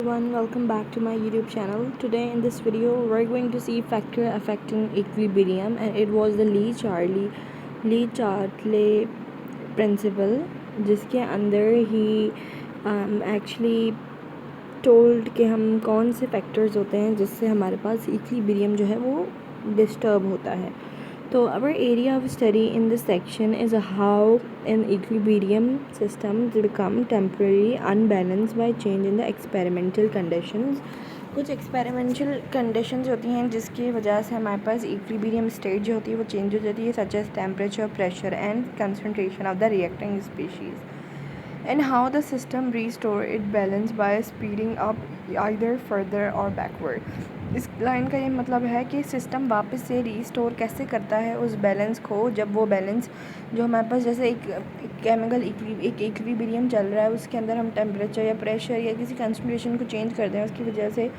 Everyone, welcome back to my YouTube channel. Today in this video we're going to see factor affecting equilibrium, and it was the Lee-Chartley principle, जिसके अंदर ही actually told कि हम कौन से factors होते हैं जिससे हमारे पास इक्विलिब्रियम जो है वो डिस्टर्ब होता है. So our area of study in this section is how an equilibrium systems become temporarily unbalanced by change in the experimental conditions. कुछ एक्सपेरिमेंटल कंडीशंस होती हैं जिसकी वजह से हमारे पास इक्विलिब्रियम स्टेट जो होती है वो चेंज हो जाती है, such as temperature, pressure and concentration of the reacting species. And how the system restore its balance by speeding up either further or backward. इस लाइन का ये मतलब है कि सिस्टम वापस से रीस्टोर कैसे करता है उस बैलेंस को, जब वो बैलेंस जो हमारे पास जैसे एक केमिकल इक्विलिब्रियम चल रहा है उसके अंदर हम टेम्परेचर या प्रेशर या किसी कंसंट्रेशन को चेंज कर दें, उसकी वजह से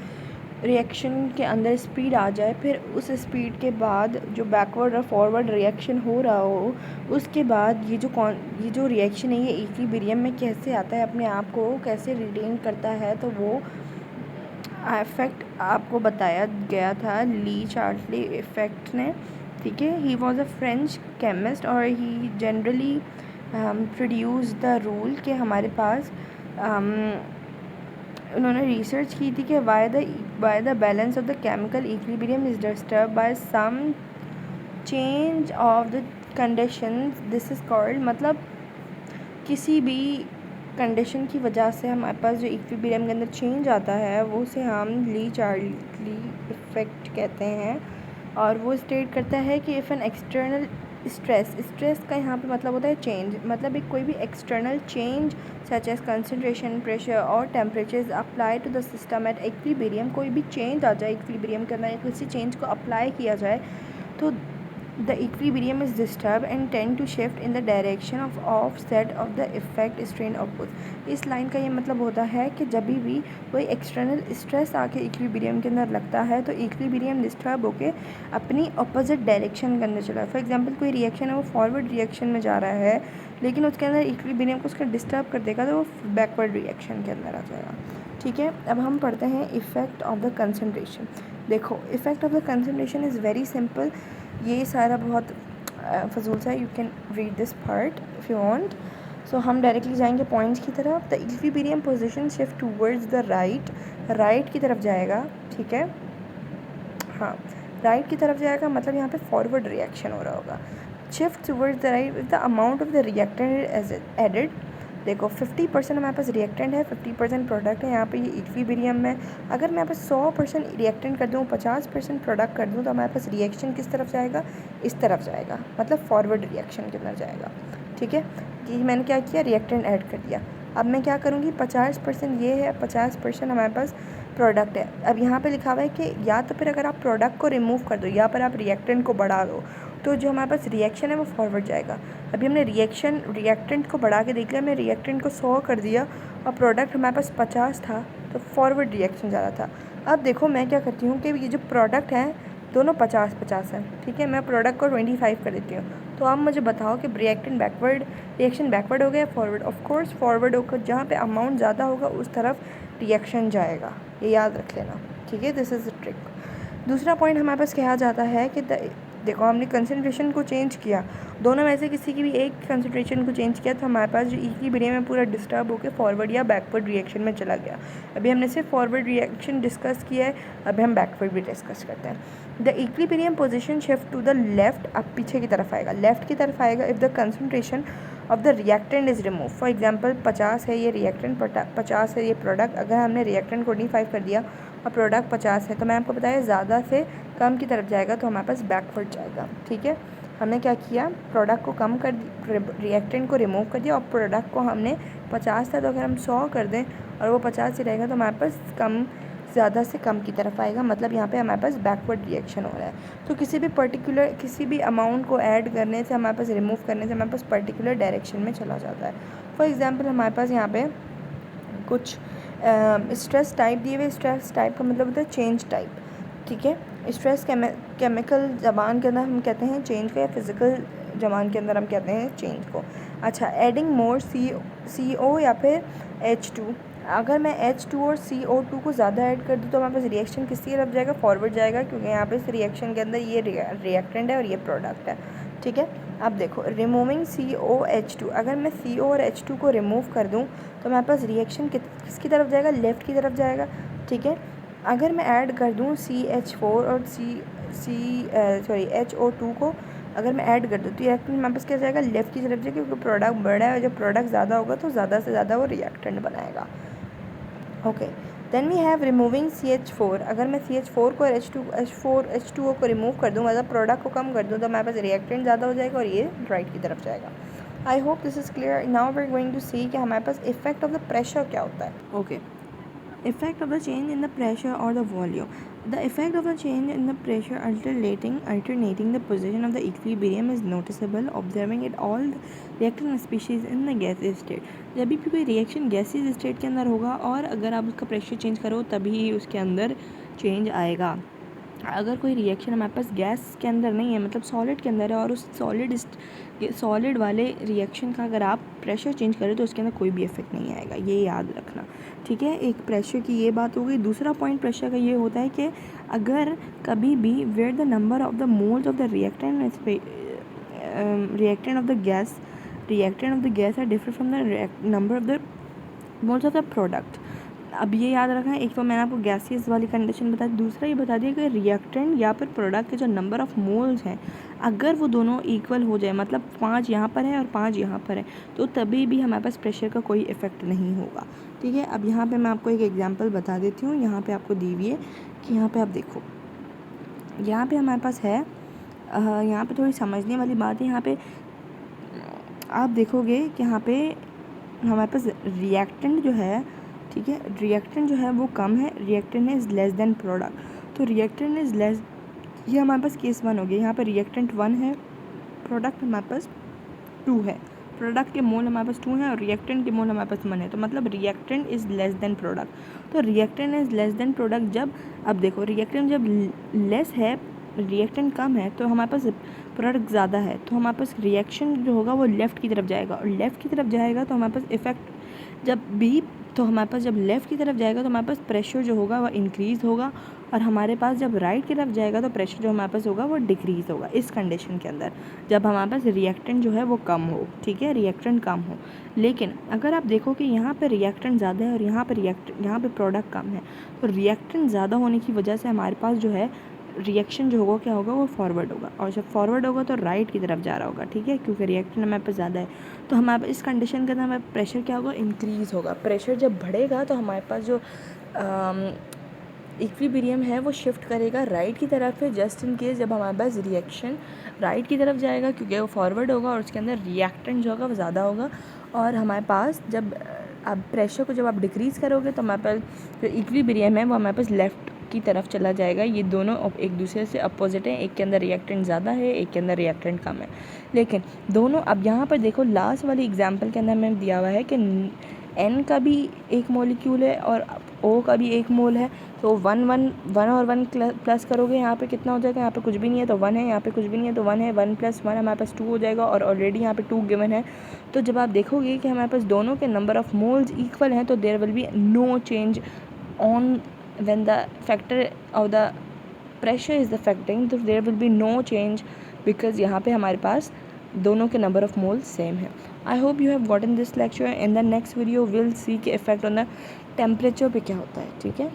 रिएक्शन के अंदर स्पीड आ जाए, फिर उस स्पीड के बाद जो बैकवर्ड और फॉरवर्ड रिएक्शन हो रहा हो, उसके बाद ये जो रिएक्शन है ये इक्विलिब्रियम में कैसे आता है, अपने आप को कैसे रिटेन करता है, तो वो इफ़ेक्ट आपको बताया गया था ली-चार्टली इफ़ेक्ट ने. ठीक है, he was a French chemist और he generally produce the rule कि हमारे पास उन्होंने रिसर्च की थी कि why the balance of the chemical equilibrium is disturb by some change of the conditions. This is called, मतलब किसी भी कंडीशन की वजह से हमारे पास जो इक्विलिब्रियम के अंदर चेंज आता है वो उसे हम ली-चार्टली इफ़ेक्ट कहते हैं. और वो स्टेट करता है कि इफ़ एन एक्सटर्नल स्ट्रेस का यहाँ पे मतलब होता है चेंज, मतलब एक कोई भी external change such as concentration, pressure और temperature apply to the system at equilibrium, कोई भी चेंज आ जाए इक्विलिब्रियम के अंदर, किसी चेंज को अप्लाई किया जाए तो the equilibrium is disturbed and tend to shift in the direction of offset of the effect strain output. इस लाइन का ये मतलब होता है कि जब भी कोई एक्सटर्नल स्ट्रेस आके इक्विलिब्रियम के अंदर लगता है तो इक्विलिब्रियम डिस्टर्ब होके अपनी अपोजिट डायरेक्शन के अंदर चला. फॉर एग्जांपल कोई रिएक्शन है वो फॉरवर्ड रिएक्शन में जा रहा है, लेकिन उसके अंदर इक्विलिब्रियम को उसका डिस्टर्ब कर देगा तो वो बैकवर्ड रिएक्शन के अंदर आ जाएगा. ठीक है, अब हम पढ़ते हैं इफ़ेक्ट ऑफ द कंसनट्रेशन. देखो, effect of the concentration is very simple. ये सारा बहुत फजूल सा है, you can read this part if you want. So हम डायरेक्टली जाएंगे पॉइंट्स की तरफ. The equilibrium position shift towards the right की तरफ जाएगा. ठीक है, हाँ, राइट की तरफ जाएगा, मतलब यहाँ पे फॉरवर्ड रिएक्शन हो रहा होगा. Shift towards the right with the amount of the reactant is added. देखो 50% हमारे पास रिएक्टेंट है, 50% प्रोडक्ट है. यहाँ पे ये इक्विलिब्रियम में अगर मैं यहाँ पे 100% रिएक्टेंट कर दूँ, 50% प्रोडक्ट कर दूँ, तो हमारे पास रिएक्शन किस तरफ जाएगा, इस तरफ जाएगा, मतलब फॉरवर्ड रिएक्शन के अंदर जाएगा. ठीक है, कि मैंने क्या किया, रिएक्टेंट ऐड कर दिया. अब मैं क्या करूँगी, 50% ये है, 50% हमारे पास प्रोडक्ट है. अब यहाँ पे लिखा हुआ है कि या तो फिर अगर आप प्रोडक्ट को रिमूव कर दो या फिर आप रिएक्टेंट को बढ़ा दो, तो जो हमारे पास रिएक्शन है वो फॉरवर्ड जाएगा. अभी हमने रिएक्टेंट को बढ़ा के देख लिया, हमने रिएक्टेंट को 100 कर दिया और प्रोडक्ट हमारे पास 50 था, तो फॉरवर्ड रिएक्शन जा रहा था. अब देखो मैं क्या करती हूँ कि ये जो प्रोडक्ट हैं दोनों 50-50 हैं. ठीक है, मैं प्रोडक्ट को 25 कर देती हूँ. तो आप मुझे बताओ कि रिएक्शन बैकवर्ड हो गया, फॉरवर्ड. ऑफ कोर्स फॉरवर्ड होकर जहाँ पे अमाउंट ज़्यादा होगा उस तरफ रिएक्शन जाएगा, ये याद रख लेना. ठीक है, दिस इज़ अ ट्रिक. दूसरा पॉइंट हमारे पास कहा जाता है कि देखो हमने कंसंट्रेशन को चेंज किया, दोनों में से किसी की भी एक कंसंट्रेशन को चेंज किया तो हमारे पास जो इक्विलिब्रियम में पूरा डिस्टर्ब होकर फॉरवर्ड या बैकवर्ड रिएक्शन में चला गया. अभी हमने सिर्फ फॉरवर्ड रिएक्शन डिस्कस किया है, अभी हम बैकवर्ड भी डिस्कस करते हैं. The equilibrium position shift to the left, अब पीछे की तरफ आएगा, लेफ्ट की तरफ आएगा if the concentration of the reactant is remove. For example 50 है ये रिएक्टेंट, 50 है ये प्रोडक्ट. अगर हमने रिएक्टेंट को 25 कर दिया और प्रोडक्ट 50 है, तो मैं आपको बताया ज़्यादा से कम की तरफ जाएगा तो हमारे पास बैकवर्ड जाएगा. ठीक है, हमने क्या किया, प्रोडक्ट को कम कर, रिएक्टेंट को रिमूव कर दिया और प्रोडक्ट को हमने 50 था तो अगर हम 100 कर दें और वो 50 ही रहेगा तो हमारे पास ज़्यादा से कम की तरफ आएगा, मतलब यहाँ पे हमारे पास बैकवर्ड रिएक्शन हो रहा है. तो किसी भी अमाउंट को ऐड करने से, हमारे पास रिमूव करने से हमारे पास पर्टिकुलर डायरेक्शन में चला जाता है. फॉर एग्जांपल हमारे पास यहाँ पे कुछ स्ट्रेस टाइप दिए हुए. स्ट्रेस टाइप का मतलब होता है चेंज टाइप. ठीक है, स्ट्रेस केमिकल ज़बान के अंदर हम कहते हैं चेंज को, या फिज़िकल ज़बान के अंदर हम कहते हैं चेंज को. अच्छा, एडिंग मोर CO या फिर H2. अगर मैं H2 और CO2 को ज़्यादा ऐड कर दूँ तो हमारे पास रिएक्शन किसकी तरफ जाएगा, फॉरवर्ड जाएगा, क्योंकि यहाँ पे इस रिएक्शन के अंदर ये रिएक्टेंट है और ये प्रोडक्ट है, ठीक है। अब देखो रिमूविंग COH2, अगर मैं CO और H2 को रिमूव कर दूँ तो हमारे पास रिएक्शन किसकी तरफ जाएगा, लेफ़्ट की तरफ जाएगा, ठीक है। अगर मैं ऐड कर दूँ CH4 और HO2 को अगर मैं ऐड कर दूँ तो रिएक्टेंट हमारे पास क्या जाएगा, लेफ़्ट की तरफ जाएगा, क्योंकि प्रोडक्ट बड़ा है और जब प्रोडक्ट ज़्यादा होगा तो ज़्यादा से ज़्यादा वो रिएक्टेंट बनाएगा। Okay, then we have removing CH4, अगर मैं CH4 को H2O को रिमूव कर दूँ, मतलब प्रोडक्ट को कम कर दूँ, तो हमारे पास रिएक्टेंट ज़्यादा हो जाएगा और ये राइट की तरफ जाएगा। I hope this is clear. Now we are going to see कि हमारे पास इफेक्ट ऑफ द प्रेशर क्या होता है। Okay, effect of the change in the pressure or the volume. The effect of the change in the pressure alternating the position of the equilibrium is noticeable observing it all the reactant species in the gaseous state. जब भी कोई reaction gases state के अंदर होगा और अगर आप उसका प्रेशर चेंज करो तभी उसके अंदर चेंज आएगा। अगर कोई रिएक्शन हमारे पास गैस के अंदर नहीं है, मतलब सॉलिड के अंदर है, और उस सॉलिड वाले रिएक्शन का अगर आप प्रेशर चेंज करें तो उसके अंदर कोई भी इफेक्ट नहीं आएगा, ये याद रखना, ठीक है। एक प्रेशर की ये बात हो गई। दूसरा पॉइंट प्रेशर का ये होता है कि अगर कभी भी where the number of the moles of the reactant of the gas are different from the number of the moles of the product. अब ये याद रखना, एक तो मैंने आपको गैसियस वाली कंडीशन बता दी, दूसरा ये बता दिया कि रिएक्टेंट या फिर प्रोडक्ट के जो नंबर ऑफ मोल्स हैं अगर वो दोनों इक्वल हो जाए, मतलब 5 यहाँ पर है और 5 यहाँ पर है, तो तभी भी हमारे पास प्रेशर का कोई इफ़ेक्ट नहीं होगा, ठीक है। अब यहाँ पे मैं आपको एक एग्जांपल बता देती हूँ। यहाँ पे आपको दी हुई है कि यहाँ पे आप देखो, यहाँ पे हमारे पास है, यहाँ पे थोड़ी समझने वाली बात है। यहाँ पे आप देखोगे कि यहाँ पे हमारे पास रिएक्टेंट जो है, ठीक है, रिएक्टेंट जो है वो कम है, reactant is less than product. तो रिएक्टेंट इज़ लेस, ये हमारे पास केस 1 हो गया। यहाँ पर रिएक्टेंट 1 है, प्रोडक्ट हमारे पास 2 है, प्रोडक्ट के मोल हमारे पास 2 हैं और रिएक्टेंट के मोल हमारे पास 1 है, तो मतलब reactant is less than product. तो reactant is less than product जब, अब देखो रिएक्टेंट जब लेस है, रिएक्टेंट कम है, तो हमारे पास प्रोडक्ट ज़्यादा है, तो हमारे पास रिएक्शन जो होगा वो लेफ़्ट की तरफ जाएगा, और लेफ़्ट की तरफ जाएगा तो हमारे पास इफ़ेक्ट जब भी, तो हमारे पास जब लेफ़्ट की तरफ जाएगा तो हमारे पास प्रेशर जो होगा वह इंक्रीज़ होगा, और हमारे पास जब राइट की तरफ जाएगा तो प्रेशर जो हमारे पास होगा वो डिक्रीज़ होगा, इस कंडीशन के अंदर जब हमारे पास रिएक्टेंट जो है वो कम हो, ठीक है, रिएक्टेंट कम हो। लेकिन अगर आप देखो कि यहाँ पे रिएक्टेंट ज़्यादा है और यहाँ पे प्रोडक्ट कम है, तो रिएक्टेंट ज़्यादा होने की वजह से हमारे पास जो है रिएक्शन जो होगा क्या होगा, वो फॉरवर्ड होगा, और जब फॉरवर्ड होगा तो राइट की तरफ जा रहा होगा, ठीक है, क्योंकि रिएक्टेंट हमारे पास ज़्यादा है। तो हमारे इस कंडीशन के अंदर हमारा प्रेशर क्या होगा, इंक्रीज़ होगा। प्रेशर जब बढ़ेगा तो हमारे पास जो इक्विलिब्रियम है वो शिफ्ट करेगा राइट की तरफ है, जस्ट इन केस जब हमारे पास रिएक्शन राइट की तरफ जाएगा, क्योंकि वो फॉरवर्ड होगा और उसके अंदर रिएक्टेंट जो होगा वो ज़्यादा होगा। और हमारे पास जब अब प्रेशर को जब आप डिक्रीज़ करोगे तो हमारे पास जो इक्विलिब्रियम है वो हमारे पास लेफ़्ट की तरफ चला जाएगा। ये दोनों एक दूसरे से अपोजिट हैं, एक के अंदर रिएक्टेंट ज़्यादा है, एक के अंदर रिएक्टेंट कम है, लेकिन दोनों, अब यहाँ पर देखो लास्ट वाली एग्जांपल के अंदर मैंने दिया हुआ है कि N का भी एक मॉलिक्यूल है और O का भी एक मोल है, तो 1 और 1 प्लस करोगे यहाँ पे कितना हो जाएगा, यहाँ पे कुछ भी नहीं है तो 1 है, यहाँ पे कुछ भी नहीं है तो 1 है, 1 + 1 हमारे पास 2 हो जाएगा, और ऑलरेडी यहाँ पे 2 गिवन है। तो जब आप देखोगे कि हमारे पास दोनों के नंबर ऑफ़ मोल्स इक्वल हैं तो there will be no change on when the factor of the pressure is affecting, तो there will be no change because यहाँ पे हमारे पास दोनों के number of moles सेम है। I hope you have gotten this lecture. In the next video we'll see कि effect on the temperature पे क्या होता है, ठीक है।